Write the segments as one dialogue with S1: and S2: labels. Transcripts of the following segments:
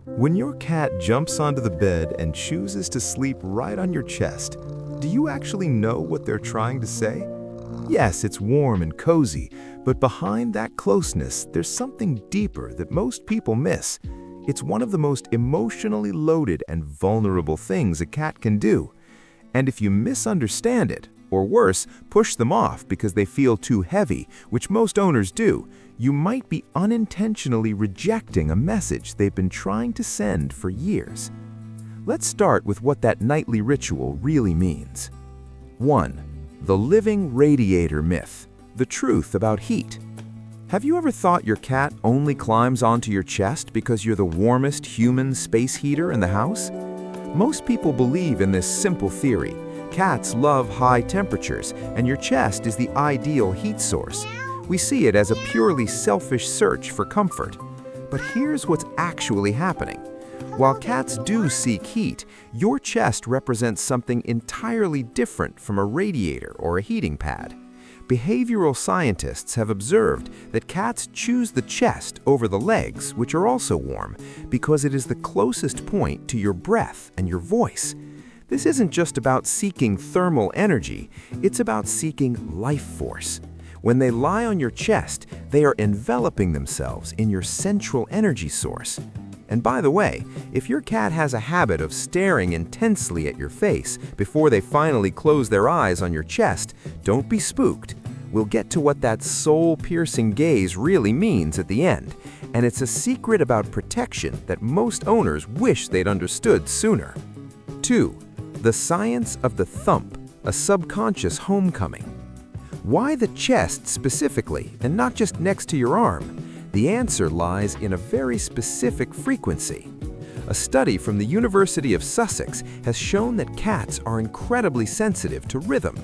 S1: When your cat jumps onto the bed and chooses to sleep right on your chest, do you actually know what they're trying to say? Yes, it's warm and cozy, but behind that closeness, there's something deeper that most people miss. It's one of the most emotionally loaded and vulnerable things a cat can do. And if you misunderstand it, or worse, push them off because they feel too heavy, which most owners do, you might be unintentionally rejecting a message they've been trying to send for years. Let's start with what that nightly ritual really means. 1. The living radiator myth, the truth about heat. Have you ever thought your cat only climbs onto your chest because you're the warmest human space heater in the house? Most people believe in this simple theory. Cats love high temperatures, and your chest is the ideal heat source. We see it as a purely selfish search for comfort. But here's what's actually happening. While cats do seek heat, your chest represents something entirely different from a radiator or a heating pad. Behavioral scientists have observed that cats choose the chest over the legs, which are also warm, because it is the closest point to your breath and your voice. This isn't just about seeking thermal energy, it's about seeking life force. When they lie on your chest, they are enveloping themselves in your central energy source. And by the way, if your cat has a habit of staring intensely at your face before they finally close their eyes on your chest, don't be spooked. We'll get to what that soul-piercing gaze really means at the end, and it's a secret about protection that most owners wish they'd understood sooner. 2. The science of the thump, a subconscious homecoming. Why the chest specifically, and not just next to your arm? The answer lies in a very specific frequency. A study from the University of Sussex has shown that cats are incredibly sensitive to rhythm.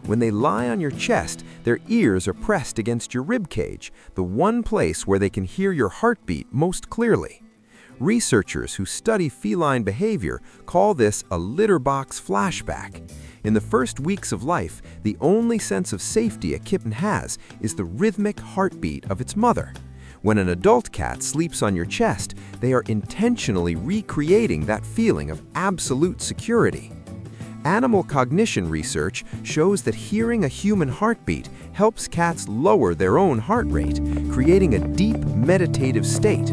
S1: When they lie on your chest, their ears are pressed against your rib cage, the one place where they can hear your heartbeat most clearly. Researchers who study feline behavior call this a litter box flashback. In the first weeks of life, the only sense of safety a kitten has is the rhythmic heartbeat of its mother. When an adult cat sleeps on your chest, they are intentionally recreating that feeling of absolute security. Animal cognition research shows that hearing a human heartbeat helps cats lower their own heart rate, creating a deep meditative state.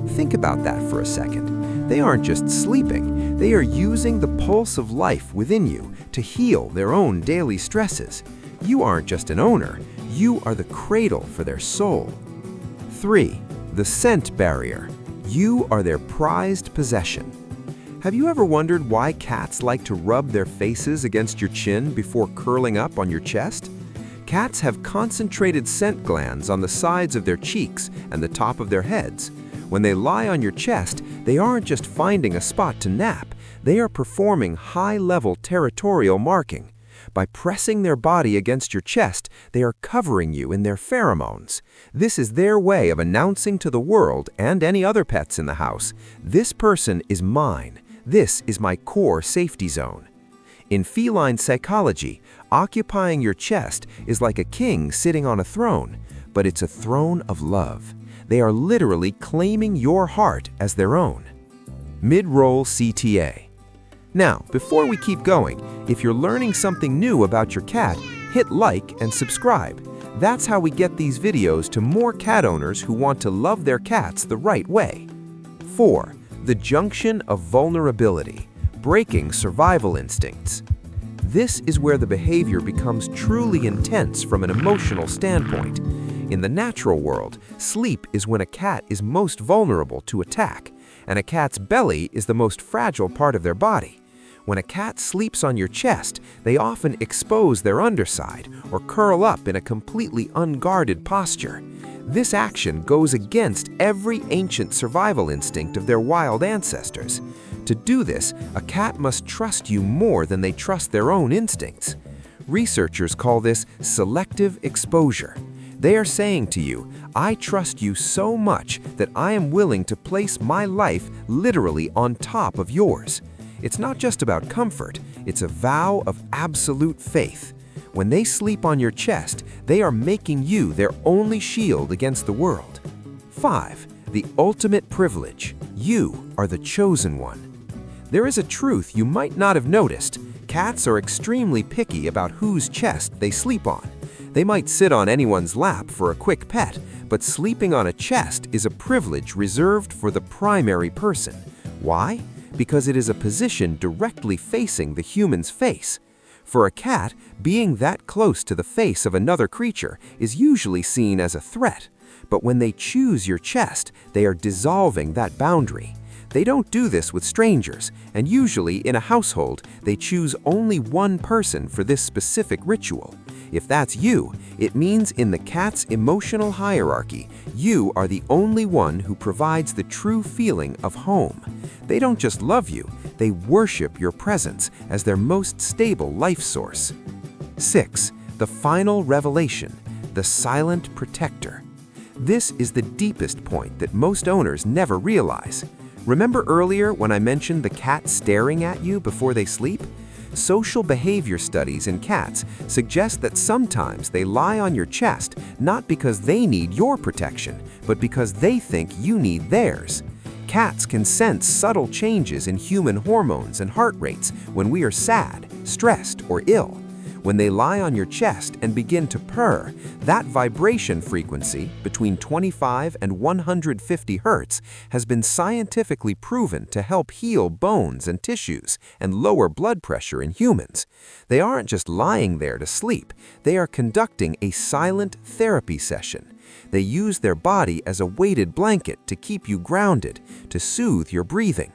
S1: Think about that for a second. They aren't just sleeping, they are using the pulse of life within you to heal their own daily stresses. You aren't just an owner, you are the cradle for their soul. 3. The scent barrier. You are their prized possession. Have you ever wondered why cats like to rub their faces against your chin before curling up on your chest? Cats have concentrated scent glands on the sides of their cheeks and the top of their heads. When they lie on your chest, they aren't just finding a spot to nap, they are performing high-level territorial marking. By pressing their body against your chest, they are covering you in their pheromones. This is their way of announcing to the world and any other pets in the house, this person is mine. This is my core safety zone. In feline psychology, occupying your chest is like a king sitting on a throne, but it's a throne of love. They are literally claiming your heart as their own. Mid-roll CTA. Now, before we keep going, if you're learning something new about your cat, hit like and subscribe. That's how we get these videos to more cat owners who want to love their cats the right way. 4. The junction of vulnerability, breaking survival instincts. This is where the behavior becomes truly intense from an emotional standpoint. In the natural world, sleep is when a cat is most vulnerable to attack, and a cat's belly is the most fragile part of their body. When a cat sleeps on your chest, they often expose their underside or curl up in a completely unguarded posture. This action goes against every ancient survival instinct of their wild ancestors. To do this, a cat must trust you more than they trust their own instincts. Researchers call this selective exposure. They are saying to you, I trust you so much that I am willing to place my life literally on top of yours. It's not just about comfort, it's a vow of absolute faith. When they sleep on your chest, they are making you their only shield against the world. 5. The ultimate privilege,
S2: You are the chosen one. There is a truth you might not have noticed. Cats are extremely picky about whose chest they sleep on. They might sit on anyone's lap for a quick pet, but sleeping on a chest is a privilege reserved for the primary person. Why? Because it is a position directly facing the human's face. For a cat, being that close to the face of another creature is usually seen as a threat. But when they choose your chest, they are dissolving that boundary. They don't do this with strangers, and usually in a household, they choose only one person for this specific ritual. If that's you, it means in the cat's emotional hierarchy, you are the only one who provides the true feeling of home. They don't just love you, they worship your presence as their most stable life source. 6. The final revelation, the silent protector. This is the deepest point that most owners never realize. Remember earlier when I mentioned the cat staring at you before they sleep? Social behavior studies in cats suggest that sometimes they lie on your chest not because they need your protection, but because they think you need theirs. Cats can sense subtle changes in human hormones and heart rates when we are sad, stressed, or ill. When they lie on your chest and begin to purr, that vibration frequency, between 25 and 150 Hz, has been scientifically proven to help heal bones and tissues and lower blood pressure in humans. They aren't just lying there to sleep, they are conducting a silent therapy session. They use their body as a weighted blanket to keep you grounded, to soothe your breathing.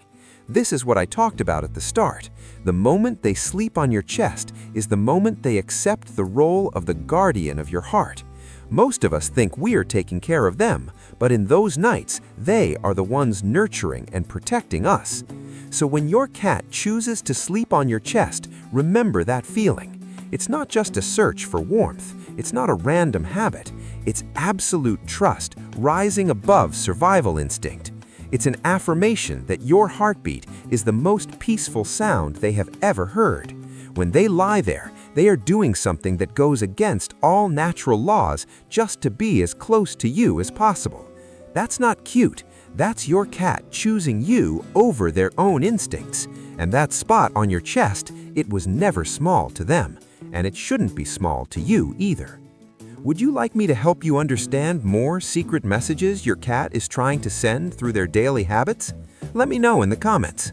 S2: This is what I talked about at the start. The moment they sleep on your chest is the moment they accept the role of the guardian of your heart. Most of us think we are taking care of them, but in those nights, they are the ones nurturing and protecting us. So when your cat chooses to sleep on your chest, remember that feeling. It's not just a search for warmth. It's not a random habit. It's absolute trust rising above survival instinct. It's an affirmation that your heartbeat is the most peaceful sound they have ever heard. When they lie there, they are doing something that goes against all natural laws just to be as close to you as possible. That's not cute. That's your cat choosing you over their own instincts. And that spot on your chest, it was never small to them. And it shouldn't be small to you either. Would you like me to help you understand more secret messages your cat is trying to send through their daily habits? Let me know in the comments.